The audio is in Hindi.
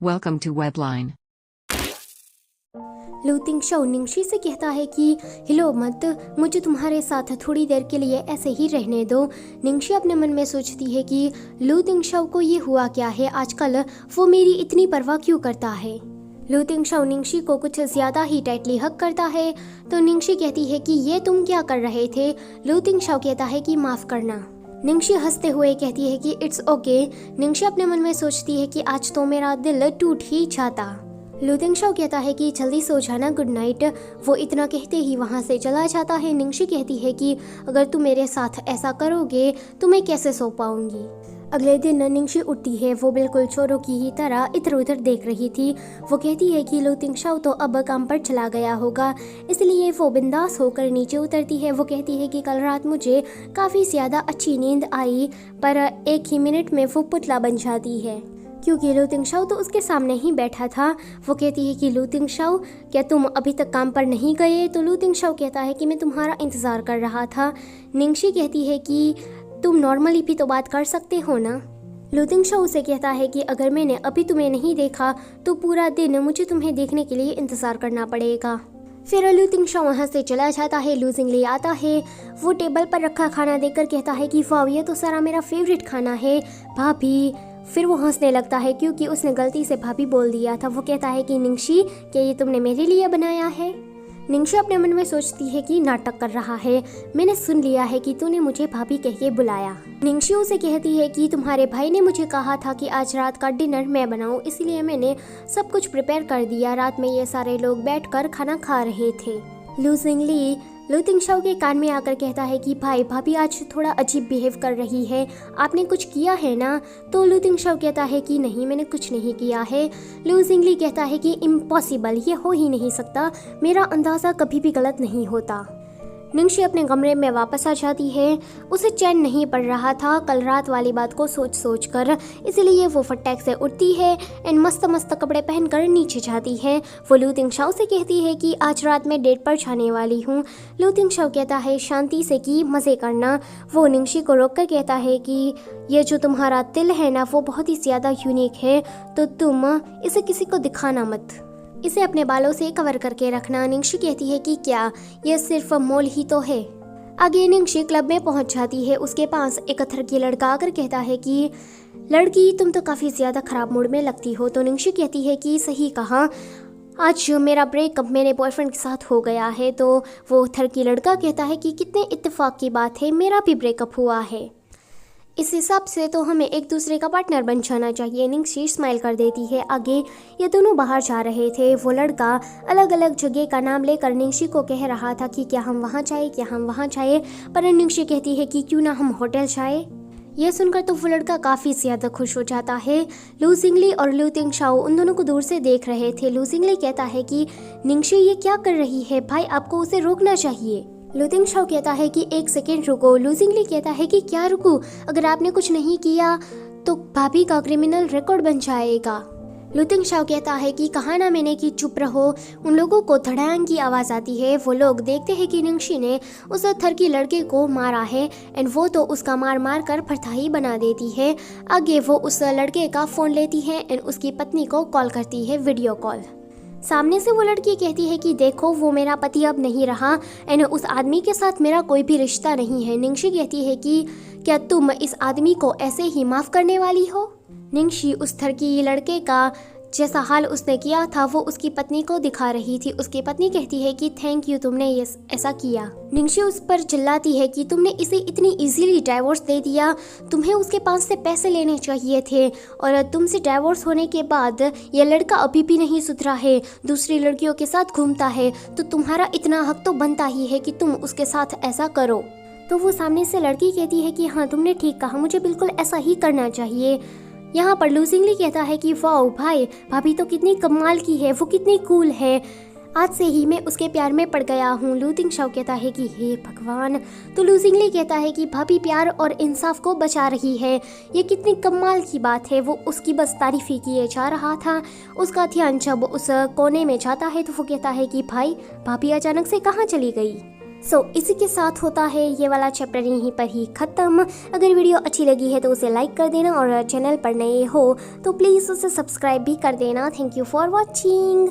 Welcome to Webline. लू तिंगशाओ निंगशी से कहता है कि हिलो मत, मुझे तुम्हारे साथ थोड़ी देर के लिए ऐसे ही रहने दो। निंगशी अपने मन में सोचती है कि लू तिंगशाओ को ये हुआ क्या है, आजकल वो मेरी इतनी परवाह क्यों करता है। लू तिंगशाओ निंगशी को कुछ ज़्यादा ही टाइटली हक करता है तो निंगशी कहती है कि ये तुम क्या कर रहे थे। लू तिंगशाओ कहता है कि माफ़ करना। निंगशी हंसते हुए कहती है कि इट्स ओके। निंगशी अपने मन में सोचती है कि आज तो मेरा दिल टूट ही जाता। लू तिंगशाओ कहता है कि जल्दी सो जाना, गुड नाइट। वो इतना कहते ही वहाँ से चला जाता है। निंगशी कहती है कि अगर तुम मेरे साथ ऐसा करोगे तो मैं कैसे सो पाऊंगी। अगले दिन निंगशी उठती है। वो बिल्कुल चोरों की ही तरह इधर उधर देख रही थी। वो कहती है कि लू तिंगशाओ तो अब काम पर चला गया होगा, इसलिए वो बिंदास होकर नीचे उतरती है। वो कहती है कि कल रात मुझे काफ़ी ज़्यादा अच्छी नींद आई, पर एक ही मिनट में वो पुतला बन जाती है क्योंकि लू तिंगशाओ तो उसके सामने ही बैठा था। वो कहती है कि लू तिंगशाओ, क्या तुम अभी तक काम पर नहीं गए? तो लू तिंगशाओ कहता है कि मैं तुम्हारा इंतज़ार कर रहा था। निंगशी कहती है कि तुम नॉर्मली भी तो बात कर सकते हो ना। लू तिंगशाओ उसे कहता है कि अगर मैंने अभी तुम्हें नहीं देखा तो पूरा दिन मुझे तुम्हें देखने के लिए इंतज़ार करना पड़ेगा। फिर लू तिंगशाओ वहाँ से चला जाता है। लू जिंगली आता है। वो टेबल पर रखा खाना देखकर कहता है कि वाह, ये तो सारा मेरा फेवरेट खाना है भाभी। फिर वो हंसने लगता है क्योंकि उसने गलती से भाभी बोल दिया था। वो कहता है कि निंगशी, क्या ये तुमने मेरे लिए बनाया है? निंगशी अपने मन में सोचती है कि नाटक कर रहा है, मैंने सुन लिया है कि तूने मुझे भाभी कह के बुलाया। निंगशी उसे कहती है कि तुम्हारे भाई ने मुझे कहा था कि आज रात का डिनर मैं बनाऊं, इसलिए मैंने सब कुछ प्रिपेयर कर दिया। रात में ये सारे लोग बैठकर खाना खा रहे थे। लू जिंगली लू तिंगशाओ के कान में आकर कहता है कि भाई, भाभी आज थोड़ा अजीब बिहेव कर रही है, आपने कुछ किया है ना? तो लू तिंगशाओ कहता है कि नहीं, मैंने कुछ नहीं किया है। लू जिंगली कहता है कि इम्पॉसिबल, ये हो ही नहीं सकता, मेरा अंदाज़ा कभी भी गलत नहीं होता। निंगशी अपने कमरे में वापस आ जाती है। उसे चैन नहीं पड़ रहा था कल रात वाली बात को सोच सोच कर, इसलिए वो फटाक से उठती है एंड मस्त मस्त कपड़े पहनकर नीचे जाती है। वो लू तिंगशाओ से कहती है कि आज रात मैं डेट पर जाने वाली हूँ। लू तिंगशाओ कहता है शांति से कि मज़े करना। वो निंगशी को रोक कर कहता है कि ये जो तुम्हारा तिल है ना, वो बहुत ही ज़्यादा यूनिक है, तो तुम इसे किसी को दिखाना मत, इसे अपने बालों से कवर करके रखना। निंगशी कहती है कि क्या यह सिर्फ मोल ही तो है। आगे निंगशी क्लब में पहुंच जाती है। उसके पास एक थरकी लड़का आकर कहता है कि लड़की, तुम तो काफ़ी ज़्यादा ख़राब मूड में लगती हो। तो निंगशी कहती है कि सही कहा, आज मेरा ब्रेकअप मेरे बॉयफ्रेंड के साथ हो गया है। तो वो थरकी लड़का कहता है कि कितने इत्तेफाक की बात है, मेरा भी ब्रेकअप हुआ है, इस हिसाब से तो हमें एक दूसरे का पार्टनर बन जाना चाहिए। निंगशी स्माइल कर देती है। आगे ये दोनों बाहर जा रहे थे। वो लड़का अलग अलग जगह का नाम लेकर निंगशी को कह रहा था कि क्या हम वहाँ जाए, क्या हम वहाँ जाए, पर निंगशी कहती है कि क्यों ना हम होटल जाए। यह सुनकर तो वो लड़का काफ़ी ज़्यादा खुश हो जाता है। लू जिंगली और लू तिंगशाओ उन दोनों को दूर से देख रहे थे। लू जिंगली कहता है कि निंगशी ये क्या कर रही है भाई, आपको उसे रोकना चाहिए। लू तिंगशाओ कहता है कि एक सेकेंड रुको। लू जिंगली कहता है कि क्या रुको, अगर आपने कुछ नहीं किया तो भाभी का क्रिमिनल रिकॉर्ड बन जाएगा। लू तिंगशाओ कहता है कि कहा ना मैंने कि चुप रहो। उन लोगों को धड़ांग की आवाज़ आती है। वो लोग देखते हैं कि निंगशी ने उस थरकी लड़के को मारा है एंड वो तो उसका मार मार कर भरथाई बना देती है। आगे वो उस लड़के का फ़ोन लेती है एंड उसकी पत्नी को कॉल करती है, वीडियो कॉल। सामने से वो लड़की कहती है कि देखो, वो मेरा पति अब नहीं रहा एंड उस आदमी के साथ मेरा कोई भी रिश्ता नहीं है। निंगशी कहती है कि क्या तुम इस आदमी को ऐसे ही माफ़ करने वाली हो? निंगशी उस थरकी लड़के का जैसा हाल उसने किया था वो उसकी पत्नी को दिखा रही थी। उसकी पत्नी कहती है कि थैंक यू, तुमने ये ऐसा किया। निंगशी उस पर चिल्लाती है कि तुमने इसे इतनी इजीली डाइवोर्स दे दिया, तुम्हें उसके पास से पैसे लेने चाहिए थे, और तुमसे डाइवोर्स होने के बाद यह लड़का अभी भी नहीं सुधरा है, दूसरी लड़कियों के साथ घूमता है, तो तुम्हारा इतना हक तो बनता ही है कि तुम उसके साथ ऐसा करो। तो वो सामने से लड़की कहती है कि हाँ, तुमने ठीक कहा, मुझे बिल्कुल ऐसा ही करना चाहिए। यहाँ पर लू जिंगली कहता है कि वाओ भाई, भाभी तो कितनी कमाल की है, वो कितनी कूल है, आज से ही मैं उसके प्यार में पड़ गया हूँ। लू तिंगशाओ कहता है कि हे भगवान। तो लू जिंगली कहता है कि भाभी प्यार और इंसाफ को बचा रही है, ये कितनी कमाल की बात है। वो उसकी बस तारीफ ही किए जा रहा था। उसका ध्यान जब उस कोने में जाता है तो वो कहता है कि भाई, भाभी अचानक से कहाँ चली गई। इसी के साथ होता है ये वाला चैप्टर यहीं पर ही ख़त्म। अगर वीडियो अच्छी लगी है तो उसे लाइक कर देना और चैनल पर नए हो तो प्लीज़ उसे सब्सक्राइब भी कर देना। Thank you for watching.